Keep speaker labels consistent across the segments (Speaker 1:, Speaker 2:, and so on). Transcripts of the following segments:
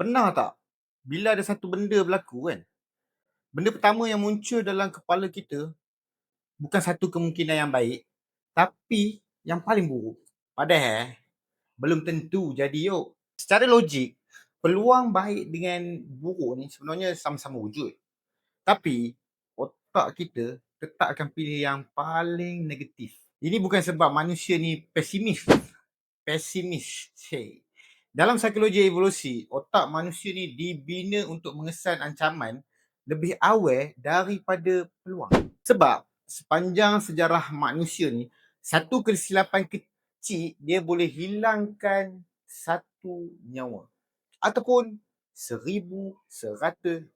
Speaker 1: Pernah tak bila ada satu benda berlaku kan, benda pertama yang muncul dalam kepala kita bukan satu kemungkinan yang baik, tapi yang paling buruk. Padahal belum tentu jadi yuk. Secara logik, peluang baik dengan buruk ni sebenarnya sama-sama wujud. Tapi otak kita tetap akan pilih yang paling negatif. Ini bukan sebab manusia ni pesimis. Dalam psikologi evolusi, otak manusia ni dibina untuk mengesan ancaman lebih awal daripada peluang. Sebab sepanjang sejarah manusia ni, satu kesilapan kecil dia boleh hilangkan satu nyawa. Ataupun 1,100,000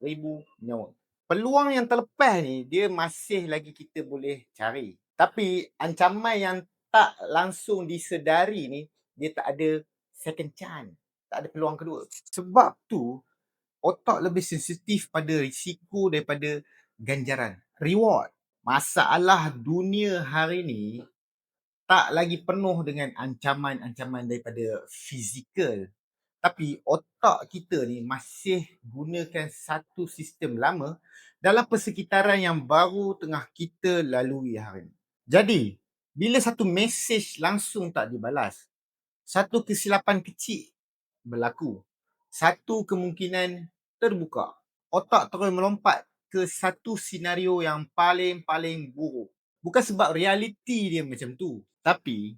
Speaker 1: nyawa. Peluang yang terlepas ni dia masih lagi kita boleh cari. Tapi ancaman yang tak langsung disedari ni dia tak ada second chance. Tak ada peluang kedua. Sebab tu otak lebih sensitif pada risiko daripada ganjaran. Reward. Masalah dunia hari ni tak lagi penuh dengan ancaman-ancaman daripada fizikal. Tapi otak kita ni masih gunakan satu sistem lama dalam persekitaran yang baru tengah kita lalui hari ni. Jadi, bila satu mesej langsung tak dibalas, satu kesilapan kecil berlaku, satu kemungkinan terbuka, otak terus melompat ke satu senario yang paling buruk. Bukan sebab realiti dia macam tu, tapi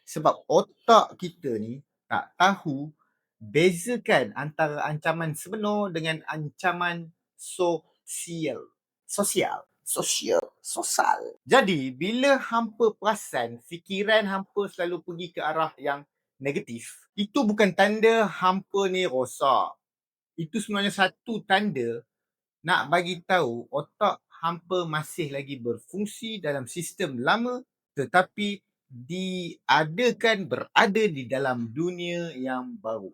Speaker 1: sebab otak kita ni tak tahu bezakan antara ancaman sebenar dengan ancaman sosial. Jadi, bila hampa perasan fikiran hampa selalu pergi ke arah yang negatif, itu bukan tanda hampa ni rosak. Itu sebenarnya satu tanda nak bagi tahu otak hampa masih lagi berfungsi dalam sistem lama tetapi berada di dalam dunia yang baru.